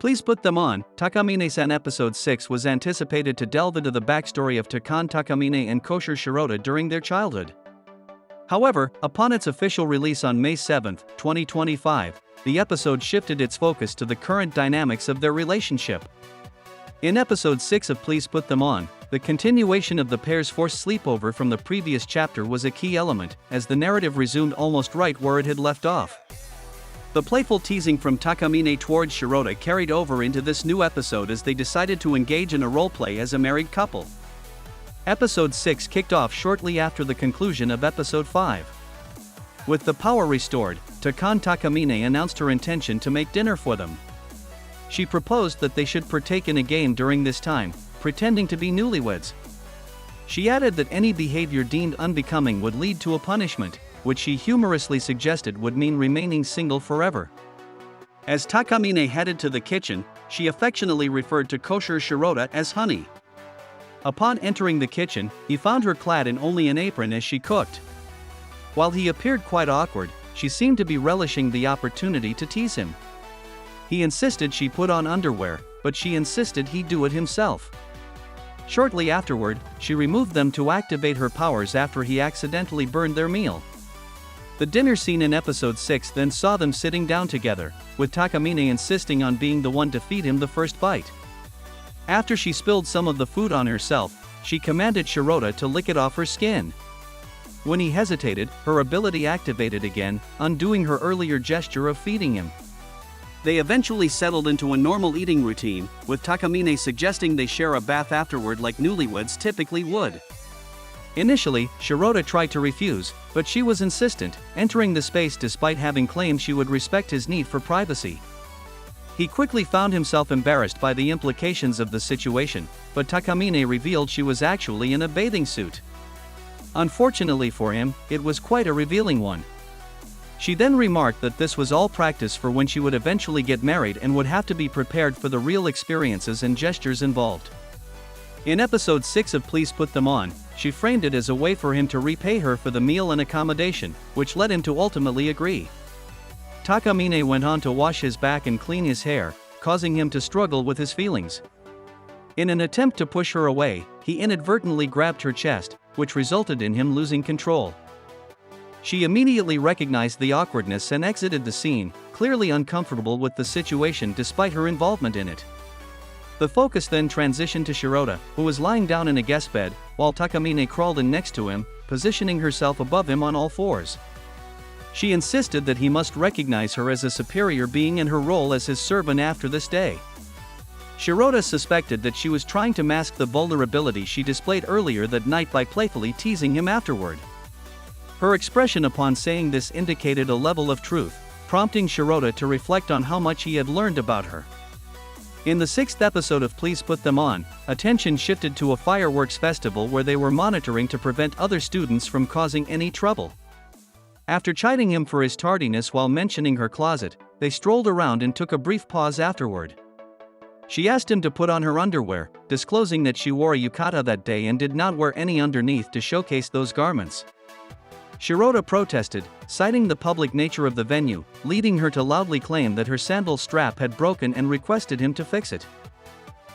Please Put Them On. Takamine-san Episode 6 was anticipated to delve into the backstory of Takane Takamine and Koushi Shirota during their childhood. However, upon its official release on May 7, 2025, the episode shifted its focus to the current dynamics of their relationship. In Episode 6 of Please Put Them On, the continuation of the pair's forced sleepover from the previous chapter was a key element, as the narrative resumed almost right where it had left off. The playful teasing from Takamine towards Shirota carried over into this new episode as they decided to engage in a roleplay as a married couple. Episode 6 kicked off shortly after the conclusion of Episode 5. With the power restored, Takane Takamine announced her intention to make dinner for them. She proposed that they should partake in a game during this time, pretending to be newlyweds. She added that any behavior deemed unbecoming would lead to a punishment, which she humorously suggested would mean remaining single forever. As Takamine headed to the kitchen, she affectionately referred to Koushi Shirota as honey. Upon entering the kitchen, he found her clad in only an apron as she cooked. While he appeared quite awkward, she seemed to be relishing the opportunity to tease him. He insisted she put on underwear, but she insisted he do it himself. Shortly afterward, she removed them to activate her powers after he accidentally burned their meal. The dinner scene in Episode 6 then saw them sitting down together, with Takamine insisting on being the one to feed him the first bite. After she spilled some of the food on herself, she commanded Shirota to lick it off her skin. When he hesitated, her ability activated again, undoing her earlier gesture of feeding him. They eventually settled into a normal eating routine, with Takamine suggesting they share a bath afterward like newlyweds typically would. Initially, Shirota tried to refuse, but she was insistent, entering the space despite having claimed she would respect his need for privacy. He quickly found himself embarrassed by the implications of the situation, but Takamine revealed she was actually in a bathing suit. Unfortunately for him, it was quite a revealing one. She then remarked that this was all practice for when she would eventually get married and would have to be prepared for the real experiences and gestures involved. In Episode 6 of Please Put Them On, she framed it as a way for him to repay her for the meal and accommodation, which led him to ultimately agree. Takamine went on to wash his back and clean his hair, causing him to struggle with his feelings. In an attempt to push her away, he inadvertently grabbed her chest, which resulted in him losing control. She immediately recognized the awkwardness and exited the scene, clearly uncomfortable with the situation despite her involvement in it. The focus then transitioned to Shirota, who was lying down in a guest bed, while Takamine crawled in next to him, positioning herself above him on all fours. She insisted that he must recognize her as a superior being in her role as his servant after this day. Shirota suspected that she was trying to mask the vulnerability she displayed earlier that night by playfully teasing him afterward. Her expression upon saying this indicated a level of truth, prompting Shirota to reflect on how much he had learned about her. In the 6th episode of Please Put Them On, attention shifted to a fireworks festival where they were monitoring to prevent other students from causing any trouble. After chiding him for his tardiness while mentioning her closet, they strolled around and took a brief pause afterward. She asked him to put on her underwear, disclosing that she wore a yukata that day and did not wear any underneath to showcase those garments. Shirota protested, citing the public nature of the venue, leading her to loudly claim that her sandal strap had broken and requested him to fix it.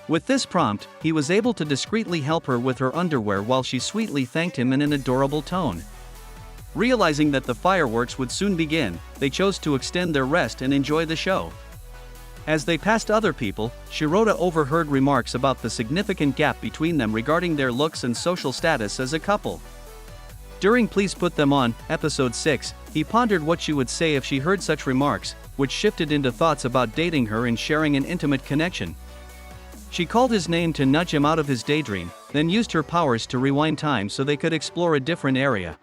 With this prompt, he was able to discreetly help her with her underwear while she sweetly thanked him in an adorable tone. Realizing that the fireworks would soon begin, they chose to extend their rest and enjoy the show. As they passed other people, Shirota overheard remarks about the significant gap between them regarding their looks and social status as a couple. During Please Put Them On, Episode 6, he pondered what she would say if she heard such remarks, which shifted into thoughts about dating her and sharing an intimate connection. She called his name to nudge him out of his daydream, then used her powers to rewind time so they could explore a different area.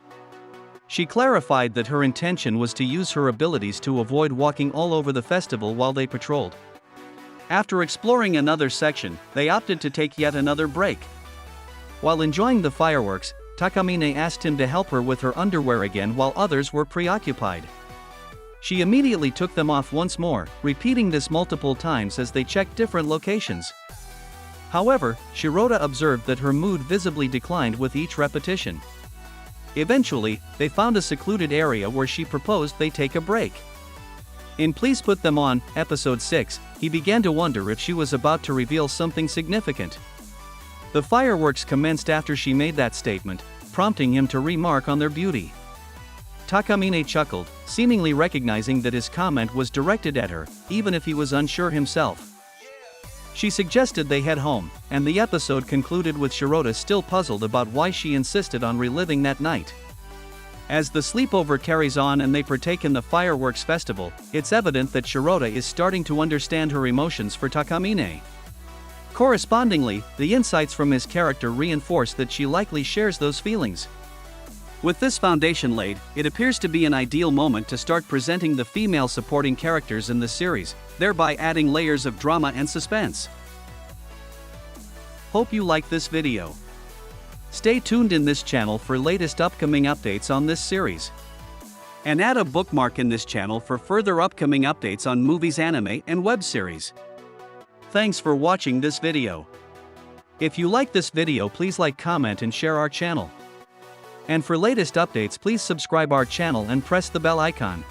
She clarified that her intention was to use her abilities to avoid walking all over the festival while they patrolled. After exploring another section, they opted to take yet another break. While enjoying the fireworks, Takamine asked him to help her with her underwear again while others were preoccupied. She immediately took them off once more, repeating this multiple times as they checked different locations. However, Shirota observed that her mood visibly declined with each repetition. Eventually, they found a secluded area where she proposed they take a break. In Please Put Them On, Episode 6, he began to wonder if she was about to reveal something significant. The fireworks commenced after she made that statement, prompting him to remark on their beauty. Takamine chuckled, seemingly recognizing that his comment was directed at her, even if he was unsure himself. She suggested they head home, and the episode concluded with Shirota still puzzled about why she insisted on reliving that night. As the sleepover carries on and they partake in the fireworks festival, it's evident that Shirota is starting to understand her emotions for Takamine. Correspondingly, the insights from his character reinforce that she likely shares those feelings. With this foundation laid, it appears to be an ideal moment to start presenting the female supporting characters in the series, thereby adding layers of drama and suspense. Hope you like this video. Stay tuned in this channel for latest upcoming updates on this series. And add a bookmark in this channel for further upcoming updates on movies, anime, and web series. Thanks for watching this video. If you like this video, please like, comment, and share our channel. And for latest updates, please subscribe our channel and press the bell icon.